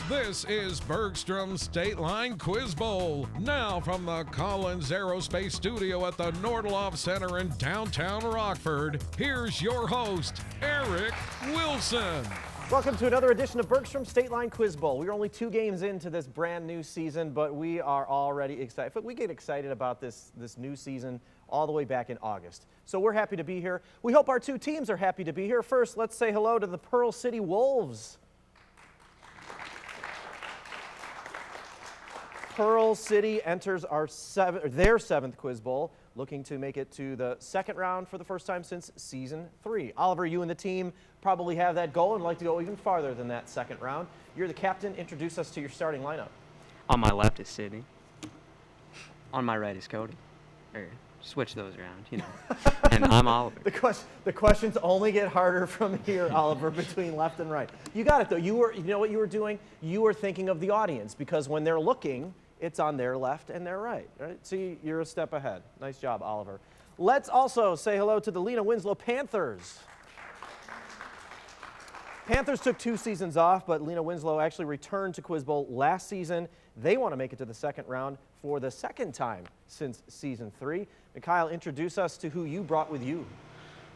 This is Bergstrom's State Line Quiz Bowl. Now from the Collins Aerospace Studio at the Nordloff Center in downtown Rockford, here's your host, Eric Wilson. Welcome to another edition of Bergstrom's State Line Quiz Bowl. We are only 2 games into this brand new season, but we are already excited. We get excited about this new season all the way back in August. So we're happy to be here. We hope our 2 teams are happy to be here. First, let's say hello to the Pearl City Wolves. Pearl City enters their 7th Quiz Bowl, looking to make it to the 2nd round for the first time since Season 3. Oliver, you and the team probably have that goal and like to go even farther than that 2nd round. You're the captain. Introduce us to your starting lineup. On my left is Sydney. On my right is Cody. Or switch those around, you know. And I'm Oliver. The questions only get harder from here, Oliver, between left and right. You got it, though. You know what you were doing? You were thinking of the audience, because when they're looking, it's on their left and their right. See, you're a step ahead. Nice job, Oliver. Let's also say hello to the Lena Winslow Panthers. Panthers took 2 seasons off, but Lena Winslow actually returned to Quiz Bowl last season. They want to make it to the 2nd round for the 2nd time since Season 3. Mikhail, introduce us to who you brought with you.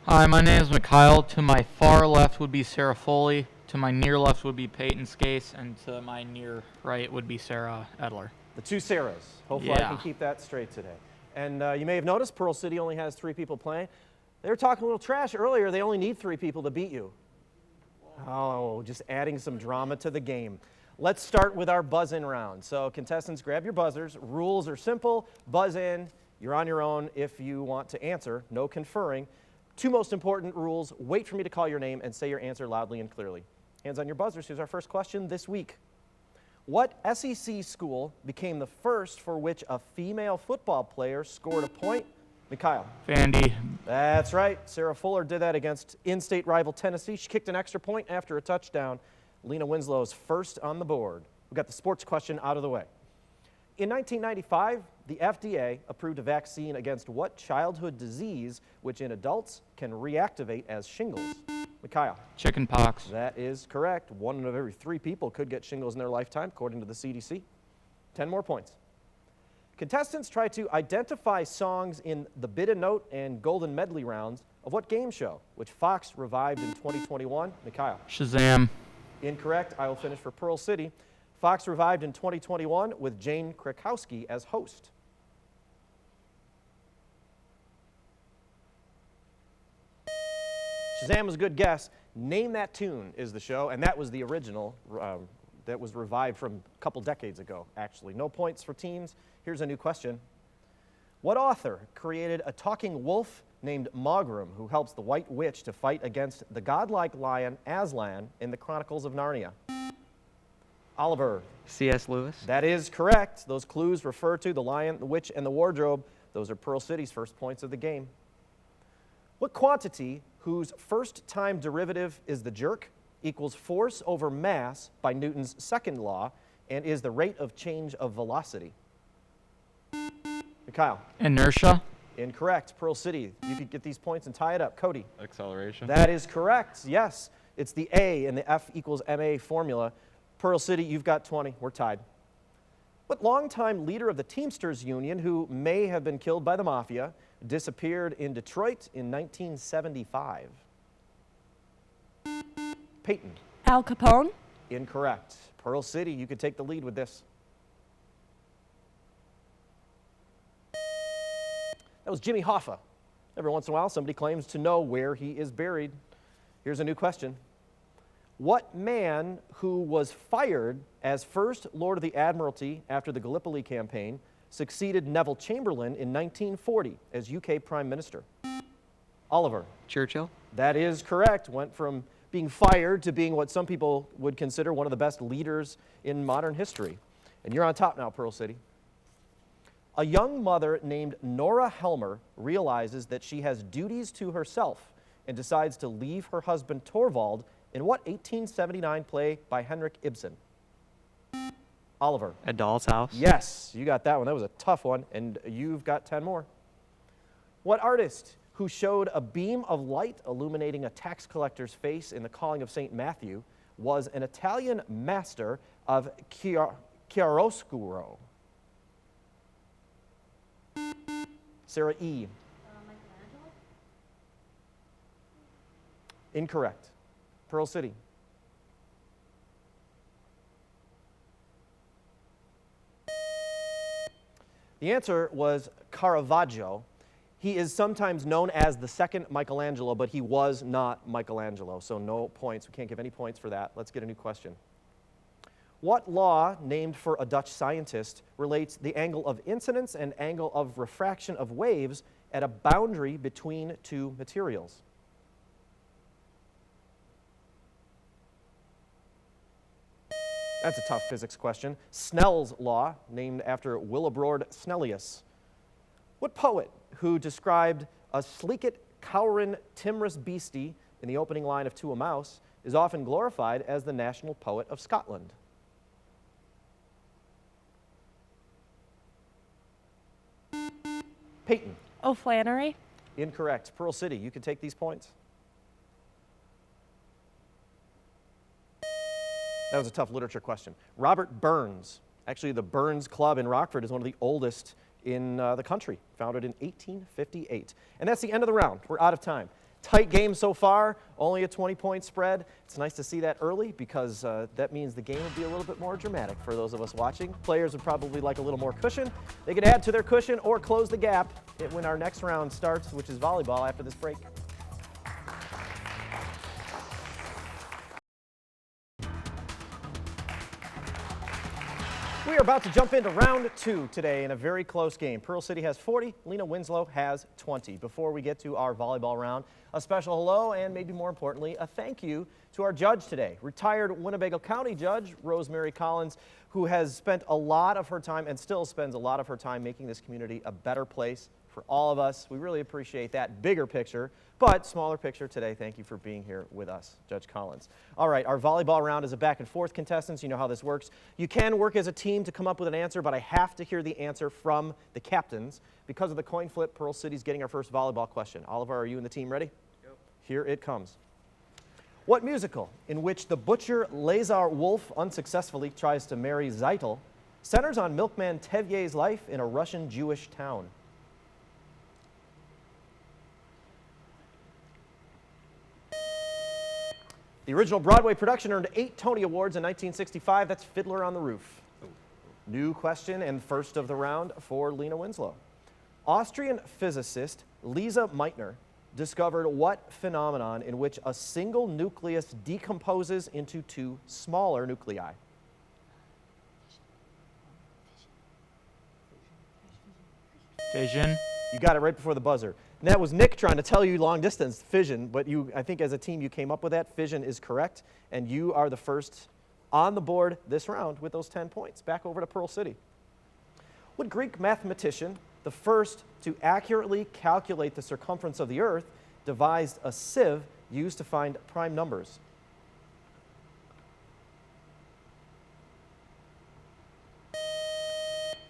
Hi, my name is Mikhail. To my far left would be Sarah Foley. To my near left would be Peyton Skase. And to my near right would be Sarah Edler. The 2 Sarahs. Hopefully I can keep that straight today. And you may have noticed Pearl City only has 3 people playing. They were talking a little trash earlier. They only need 3 people to beat you. Oh, just adding some drama to the game. Let's start with our buzz-in round. So contestants, grab your buzzers. Rules are simple. Buzz in. You're on your own if you want to answer. No conferring. 2 most important rules. Wait for me to call your name and say your answer loudly and clearly. Hands on your buzzers. Here's our first question this week. What SEC school became the first for which a female football player scored a point? Mikhail. Vandy. That's right. Sarah Fuller did that against in-state rival Tennessee. She kicked an extra point after a touchdown. Lena Winslow's first on the board. We got the sports question out of the way. In 1995, the FDA approved a vaccine against what childhood disease, which in adults can reactivate as shingles? Mikhail. Chicken pox. That is correct. 1 of every 3 people could get shingles in their lifetime, according to the CDC. 10 more points. Contestants try to identify songs in the Bid a Note and Golden Medley rounds of what game show, which Fox revived in 2021? Mikhail. Shazam. Incorrect. I will finish for Pearl City. Fox revived in 2021 with Jane Krakowski as host. Shazam was a good guess. Name That Tune is the show, and that was the original that was revived from a couple decades ago, actually. No points for teams. Here's a new question. What author created a talking wolf named Mogrim who helps the White Witch to fight against the godlike lion Aslan in the Chronicles of Narnia? Oliver. C.S. Lewis. That is correct. Those clues refer to the lion, the witch, and the wardrobe. Those are Pearl City's first points of the game. What quantity, whose first-time derivative is the jerk, equals force over mass by Newton's second law and is the rate of change of velocity? Mikhail. Inertia. Incorrect. Pearl City, you could get these points and tie it up. Cody. Acceleration. That is correct. Yes. It's the A in the F equals MA formula. Pearl City, you've got 20. We're tied. What longtime leader of the Teamsters Union, who may have been killed by the mafia, disappeared in Detroit in 1975? Peyton. Al Capone. Incorrect. Pearl City, you could take the lead with this. That was Jimmy Hoffa. Every once in a while, somebody claims to know where he is buried. Here's a new question. What man who was fired as First Lord of the Admiralty after the Gallipoli campaign succeeded Neville Chamberlain in 1940 as UK Prime Minister? Oliver. Churchill. That is correct. Went from being fired to being what some people would consider one of the best leaders in modern history. And you're on top now, Pearl City. A young mother named Nora Helmer realizes that she has duties to herself and decides to leave her husband Torvald in what 1879 play by Henrik Ibsen? Oliver. A Doll's House. Yes, you got that one. That was a tough one, and you've got 10 more. What artist who showed a beam of light illuminating a tax collector's face in The Calling of St. Matthew was an Italian master of chiaroscuro? Sarah E. Michelangelo? Incorrect. Pearl City. The answer was Caravaggio. He is sometimes known as the second Michelangelo, but he was not Michelangelo, so no points. We can't give any points for that. Let's get a new question. What law, named for a Dutch scientist, relates the angle of incidence and angle of refraction of waves at a boundary between two materials? That's a tough physics question. Snell's law, named after Willibrord Snellius. What poet who described a sleeket, cowrin, timorous beastie in the opening line of To a Mouse is often glorified as the national poet of Scotland? Peyton. Oh, Flannery? Incorrect. Pearl City, you can take these points. That was a tough literature question. Robert Burns. Actually, the Burns Club in Rockford is one of the oldest in the country, founded in 1858. And that's the end of the round. We're out of time. Tight game so far, only a 20-point spread. It's nice to see that early because that means the game will be a little bit more dramatic for those of us watching. Players would probably like a little more cushion. They could add to their cushion or close the gap when our next round starts, which is volleyball after this break. We are about to jump into round 2 today in a very close game. Pearl City has 40, Lena Winslow has 20. Before we get to our volleyball round, a special hello and maybe more importantly, a thank you to our judge today, retired Winnebago County Judge Rosemary Collins, who has spent a lot of her time and still spends a lot of her time making this community a better place for all of us. We really appreciate that bigger picture, but smaller picture today. Thank you for being here with us, Judge Collins. All right, our volleyball round is a back and forth contestants. You know how this works. You can work as a team to come up with an answer, but I have to hear the answer from the captains. Because of the coin flip, Pearl City's getting our first volleyball question. Oliver, are you and the team ready? Yep. Here it comes. What musical, in which the butcher Lazar Wolf unsuccessfully tries to marry Zeitel, centers on milkman Tevye's life in a Russian Jewish town? The original Broadway production earned 8 Tony Awards in 1965. That's Fiddler on the Roof. New question and first of the round for Lena Winslow. Austrian physicist Lisa Meitner discovered what phenomenon in which a single nucleus decomposes into 2 smaller nuclei? Fission. You got it right before the buzzer. And that was Nick trying to tell you long distance fission, but I think as a team you came up with that. Fission is correct, and you are the first on the board this round with those 10 points. Back over to Pearl City. What Greek mathematician, the first to accurately calculate the circumference of the Earth, devised a sieve used to find prime numbers?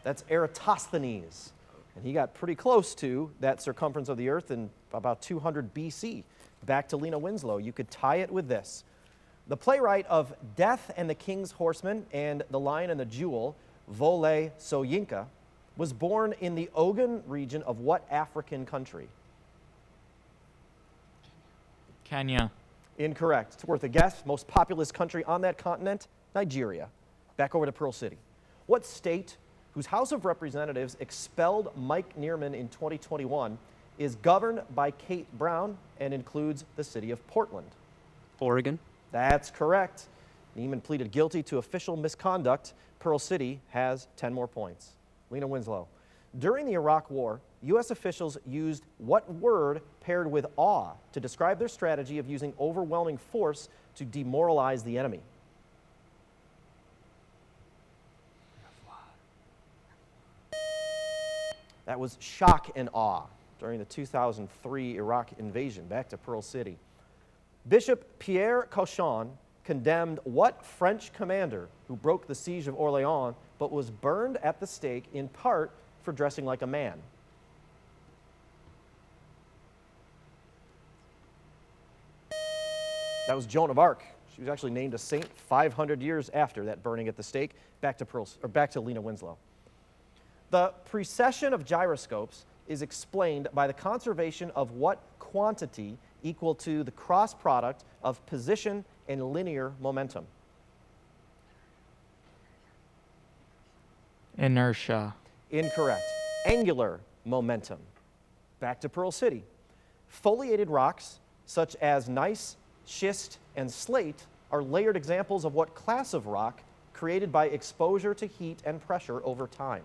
That's Eratosthenes. And he got pretty close to that circumference of the Earth in about 200 BC. Back to Lena Winslow. You could tie it with this. The playwright of Death and the King's Horseman and The Lion and the Jewel, Wole Soyinka, was born in the Ogun region of what African country? Kenya. Incorrect. It's worth a guess. Most populous country on that continent, Nigeria. Back over to Pearl City. What state, whose House of Representatives expelled Mike Neerman in 2021, is governed by Kate Brown and includes the city of Portland? Oregon. That's correct. Neerman pleaded guilty to official misconduct. Pearl City has 10 more points. Lena Winslow. During the Iraq War, U.S. officials used what word paired with awe to describe their strategy of using overwhelming force to demoralize the enemy? That was shock and awe during the 2003 Iraq invasion. Back to Pearl City. Bishop Pierre Cauchon condemned what French commander who broke the siege of Orléans but was burned at the stake in part for dressing like a man? That was Joan of Arc. She was actually named a saint 500 years after that burning at the stake. Back to Lena Winslow. The precession of gyroscopes is explained by the conservation of what quantity equal to the cross product of position and linear momentum? Inertia. Incorrect. Angular momentum. Back to Pearl City. Foliated rocks, such as gneiss, schist, and slate, are layered examples of what class of rock created by exposure to heat and pressure over time?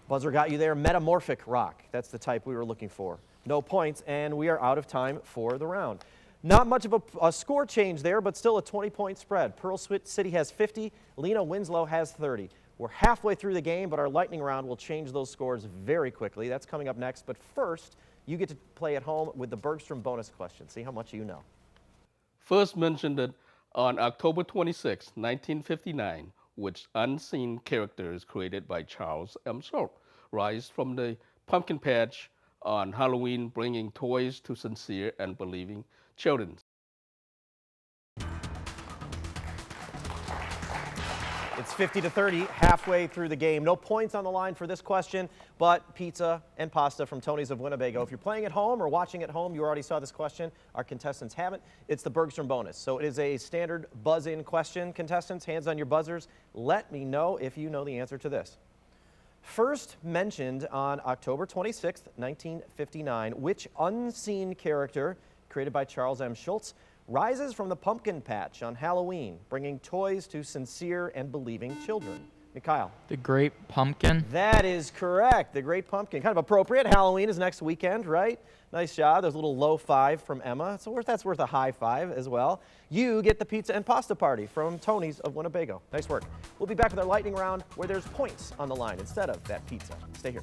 Buzzer got you there. Metamorphic rock. That's the type we were looking for. No points, and we are out of time for the round. Not much of a score change there, but still a 20-point spread. Pearl City has 50. Lena Winslow has 30. We're halfway through the game, but our lightning round will change those scores very quickly. That's coming up next. But first, you get to play at home with the Bergstrom bonus question. See how much you know. First mentioned it on October 26, 1959, which unseen characters created by Charles M. Schulz rise from the pumpkin patch on Halloween, bringing toys to sincere and believing children. It's 50-30, halfway through the game. No points on the line for this question, but pizza and pasta from Tony's of Winnebago. If you're playing at home or watching at home, you already saw this question. Our contestants haven't. It's the Bergstrom bonus. So it is a standard buzz-in question. Contestants, hands on your buzzers. Let me know if you know the answer to this. First mentioned on October 26th, 1959, which unseen character created by Charles M. Schulz rises from the pumpkin patch on Halloween, bringing toys to sincere and believing children? Mikhail. The Great Pumpkin. That is correct. The Great Pumpkin. Kind of appropriate. Halloween is next weekend, right? Nice job. There's a little low five from Emma. So that's worth a high five as well. You get the pizza and pasta party from Tony's of Winnebago. Nice work. We'll be back with our lightning round where there's points on the line instead of that pizza. Stay here.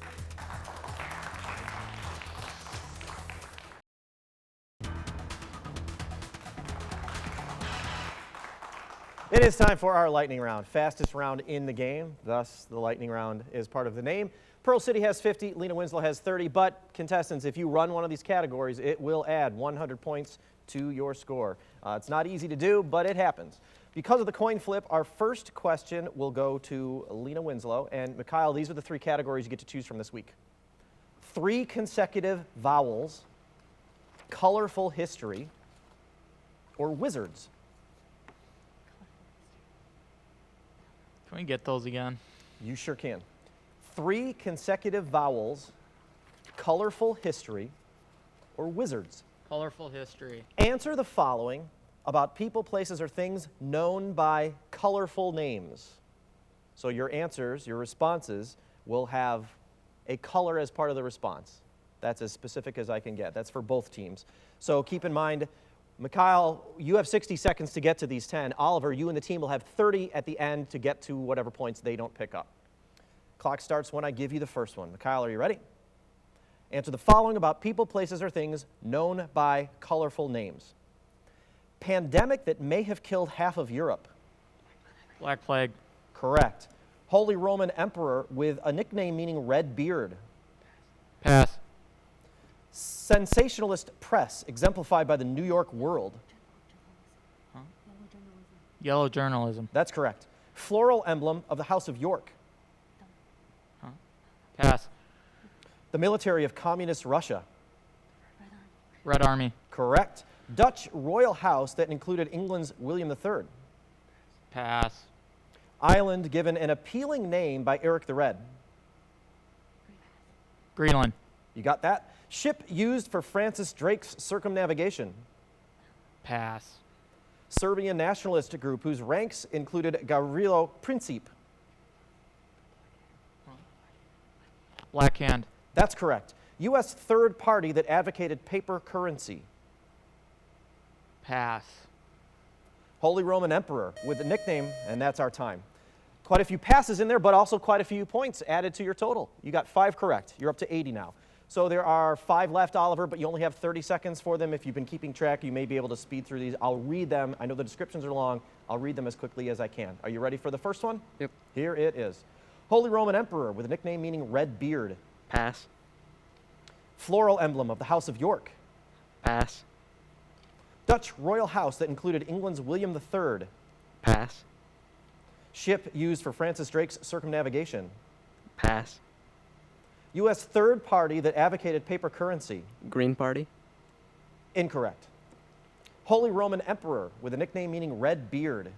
It is time for our lightning round, fastest round in the game. Thus, the lightning round is part of the name. Pearl City has 50, Lena Winslow has 30, but contestants, if you run one of these categories, it will add 100 points to your score. It's not easy to do, but it happens. Because of the coin flip, our first question will go to Lena Winslow. And Mikhail, these are the three categories you get to choose from this week. 3 consecutive vowels, colorful history, or wizards. Can we get those again? You sure can. 3 consecutive vowels, colorful history, or wizards. Colorful history. Answer the following about people, places, or things known by colorful names. So your answers, your responses, will have a color as part of the response. That's as specific as I can get. That's for both teams. So keep in mind, Mikhail, you have 60 seconds to get to these 10. Oliver, you and the team will have 30 at the end to get to whatever points they don't pick up. Clock starts when I give you the first one. Mikhail, are you ready? Answer the following about people, places, or things known by colorful names. Pandemic that may have killed half of Europe. Black Plague. Correct. Holy Roman Emperor with a nickname meaning red beard. Pass. Sensationalist press exemplified by the New York World. Huh? Yellow journalism. That's correct. Floral emblem of the House of York. Huh? Pass. The military of communist Russia. Red Army. Correct. Dutch royal house that included England's William III. Pass. Island given an appealing name by Eric the Red. Greenland. You got that? Ship used for Francis Drake's circumnavigation. Pass. Serbian nationalist group whose ranks included Gavrilo Princip. Black Hand. That's correct. U.S. third party that advocated paper currency. Pass. Holy Roman Emperor with a nickname, and that's our time. Quite a few passes in there, but also quite a few points added to your total. You got 5 correct. You're up to 80 now. So there are 5 left, Oliver, but you only have 30 seconds for them. If you've been keeping track, you may be able to speed through these. I'll read them. I know the descriptions are long. I'll read them as quickly as I can. Are you ready for the first one? Yep. Here it is. Holy Roman Emperor with a nickname meaning red beard. Pass. Floral emblem of the House of York. Pass. Dutch royal house that included England's William III. Pass. Ship used for Francis Drake's circumnavigation. Pass. U.S. third party that advocated paper currency. Green Party. Incorrect. Holy Roman Emperor with a nickname meaning red beard.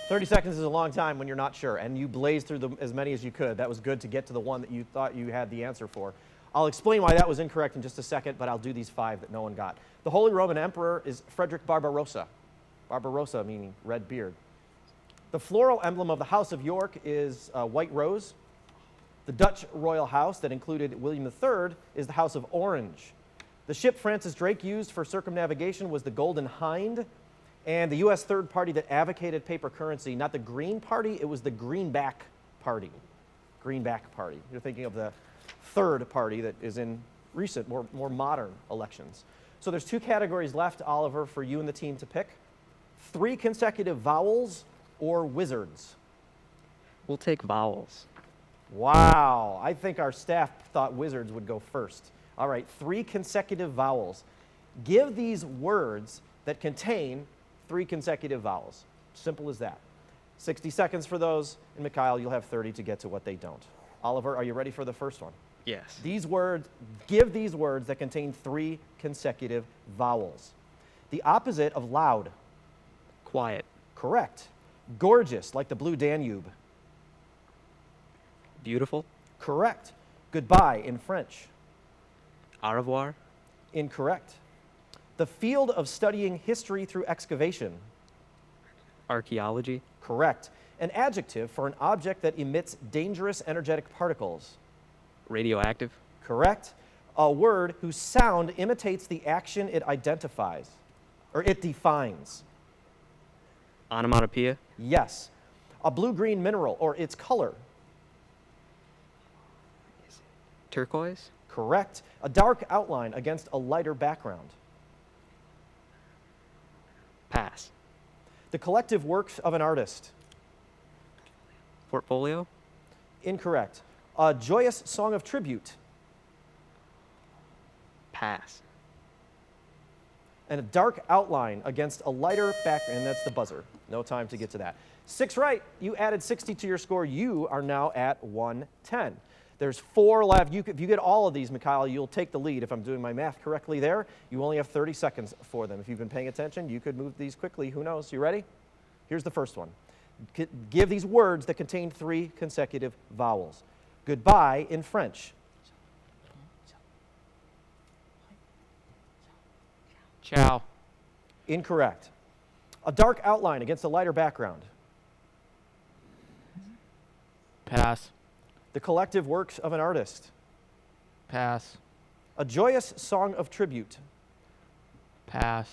"30 seconds is a long time when you're not sure, and you blazed through them as many as you could. That was good to get to the one that you thought you had the answer for. I'll explain why that was incorrect in just a second, but I'll do these 5 that no one got. The Holy Roman Emperor is Frederick Barbarossa. Barbarossa meaning red beard. The floral emblem of the House of York is a white rose. The Dutch royal house that included William III is the House of Orange. The ship Francis Drake used for circumnavigation was the Golden Hind. And the U.S. third party that advocated paper currency, not the Green Party, it was the Greenback Party. Greenback Party. You're thinking of the third party that is in recent, more modern elections. So there's 2 categories left, Oliver, for you and the team to pick. 3 consecutive vowels or wizards. We'll take vowels. Wow, I think our staff thought wizards would go first. All right, 3 consecutive vowels. Give these words that contain 3 consecutive vowels. Simple as that. 60 seconds for those, and Mikhail, you'll have 30 to get to what they don't. Oliver, are you ready for the first one? Yes. Give these words that contain 3 consecutive vowels. The opposite of loud. Quiet. Correct. Gorgeous, like the blue Danube. Beautiful. Correct. Goodbye in French. Au revoir. Incorrect. The field of studying history through excavation. Archaeology. Correct. An adjective for an object that emits dangerous energetic particles. Radioactive. Correct. A word whose sound imitates the action it identifies, or it defines. Onomatopoeia. Yes. A blue-green mineral, or its color. Turquoise. Correct. A dark outline against a lighter background. Pass. The collective works of an artist. Portfolio. Incorrect. A joyous song of tribute. Pass. And a dark outline against a lighter background, and that's the buzzer. No time to get to that. 6 right. You added 60 to your score. You are now at 110. There's 4 left. If you get all of these, Mikhail, you'll take the lead. If I'm doing my math correctly there, you only have 30 seconds for them. If you've been paying attention, you could move these quickly. Who knows? You ready? Here's the first one. Give these words that contain 3 consecutive vowels. Goodbye in French. Ciao. Incorrect. A dark outline against a lighter background. Pass. The collective works of an artist. Pass. A joyous song of tribute. Pass.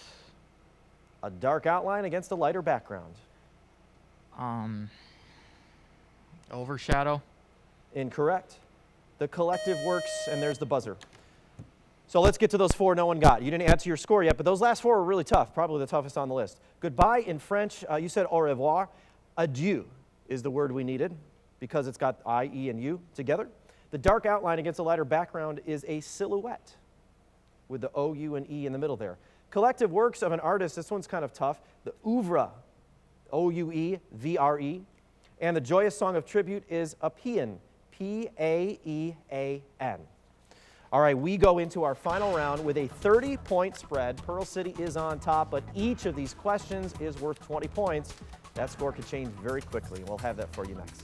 A dark outline against a lighter background. Overshadow. Incorrect. The collective works, and there's the buzzer. So let's get to those 4 no one got. You didn't add to your score yet, but those last 4 were really tough, probably the toughest on the list. Goodbye in French, you said au revoir. Adieu is the word we needed because it's got I, E, and U together. The dark outline against a lighter background is a silhouette with the O, U, and E in the middle there. Collective works of an artist, this one's kind of tough. The oeuvre, O-U-E-V-R-E. And the joyous song of tribute is a paean, P-A-E-A-N. All right, we go into our final round with a 30-point spread. Pearl City is on top, but each of these questions is worth 20 points. That score could change very quickly. We'll have that for you next.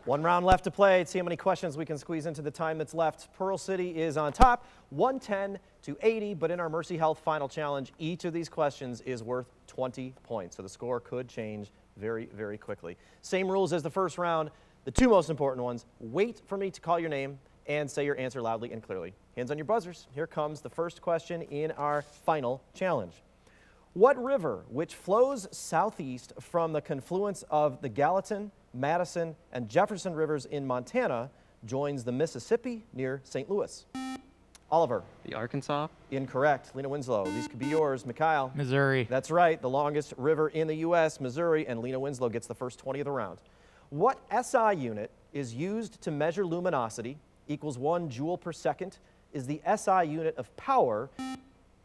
One round left to play. Let's see how many questions we can squeeze into the time that's left. Pearl City is on top, 110 to 80, but in our Mercy Health final challenge, each of these questions is worth 20 points. So the score could change very, very quickly. Same rules as the first round. The 2 most important ones, wait for me to call your name and say your answer loudly and clearly. Hands on your buzzers. Here comes the first question in our final challenge. What river, which flows southeast from the confluence of the Gallatin, Madison, and Jefferson rivers in Montana, joins the Mississippi near St. Louis? Oliver. The Arkansas. Incorrect. Lena Winslow. These could be yours. Mikhail. Missouri. That's right. The longest river in the U.S., Missouri, and Lena Winslow gets the first 20 of the round. What SI unit is used to measure luminosity, equals 1 joule per second, is the SI unit of power?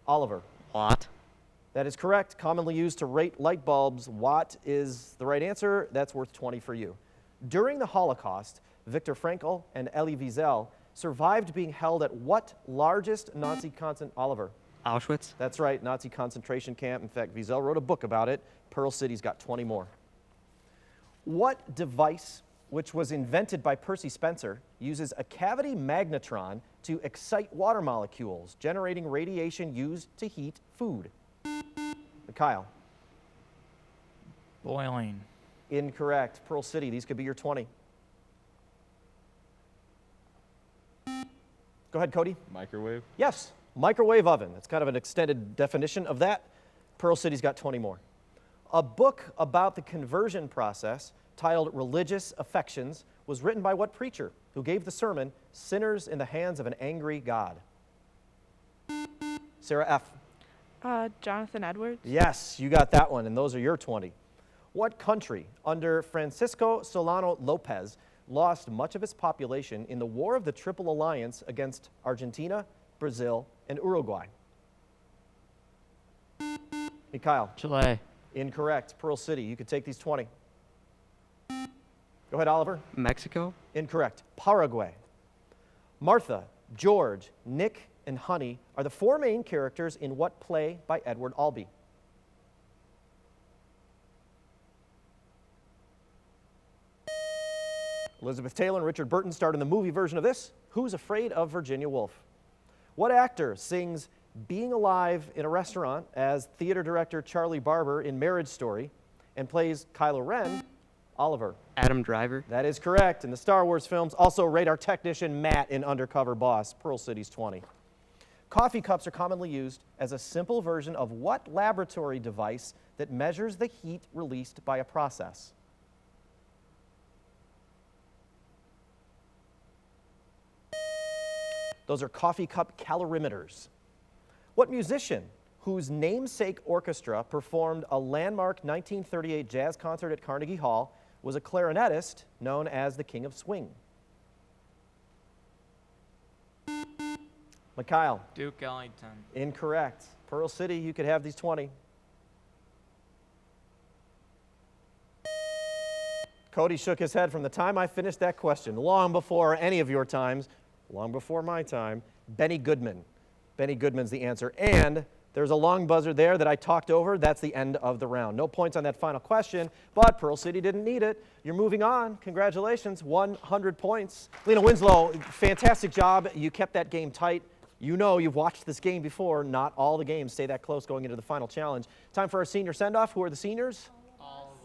Oliver. Watt. That is correct. Commonly used to rate light bulbs. Watt is the right answer. That's worth 20 for you. During the Holocaust, Viktor Frankl and Elie Wiesel survived being held at what largest Nazi Oliver? Auschwitz. That's right, Nazi concentration camp. In fact, Wiesel wrote a book about it. Pearl City's got 20 more. What device, which was invented by Percy Spencer, uses a cavity magnetron to excite water molecules, generating radiation used to heat food? Kyle. Boiling. Incorrect. Pearl City, these could be your 20. Go ahead, Cody. Microwave. Yes, microwave oven. That's kind of an extended definition of that. Pearl City's got 20 more. A book about the conversion process titled Religious Affections was written by what preacher who gave the sermon, Sinners in the Hands of an Angry God? Sarah F. Jonathan Edwards. Yes, you got that one, and those are your 20. What country, under Francisco Solano Lopez, lost much of its population in the War of the Triple Alliance against Argentina, Brazil, and Uruguay? Mikhail. Chile. Incorrect. Pearl City, you could take these 20. Go ahead, Oliver. Mexico. Incorrect. Paraguay. Martha, George, Nick, and Honey are the 4 main characters in what play by Edward Albee? Elizabeth Taylor and Richard Burton starred in the movie version of this. Who's Afraid of Virginia Woolf? What actor sings Being Alive in a Restaurant as theater director Charlie Barber in Marriage Story and plays Kylo Ren? Oliver. Adam Driver. That is correct. In the Star Wars films, also radar technician Matt in Undercover Boss. Pearl City's 20. Coffee cups are commonly used as a simple version of what laboratory device that measures the heat released by a process? Those are coffee cup calorimeters. What musician, whose namesake orchestra performed a landmark 1938 jazz concert at Carnegie Hall, was a clarinetist known as the King of Swing? Mikhail. Duke Ellington. Incorrect. Pearl City, you could have these 20. Cody shook his head from the time I finished that question, long before any of your times, long before my time. Benny Goodman. Benny Goodman's the answer. And there's a long buzzer there that I talked over. That's the end of the round. No points on that final question, but Pearl City didn't need it. You're moving on. Congratulations, 100 points. Lena Winslow, fantastic job. You kept that game tight. You know you've watched this game before. Not all the games stay that close going into the final challenge. Time for our senior send-off. Who are the seniors?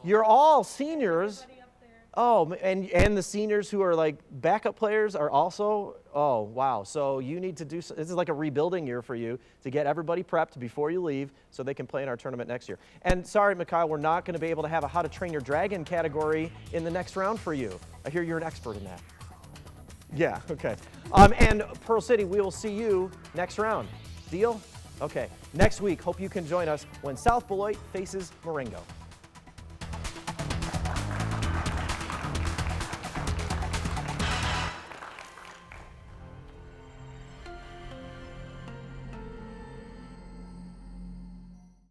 You're all seniors. Oh, and the seniors who are like backup players are also, oh, wow. So you need to do, this is like a rebuilding year for you to get everybody prepped before you leave so they can play in our tournament next year. And sorry, Mikhail, we're not going to be able to have a How to Train Your Dragon category in the next round for you. I hear you're an expert in that. Yeah, okay. And Pearl City, we will see you next round. Deal? Okay. Next week, hope you can join us when South Beloit faces Marengo.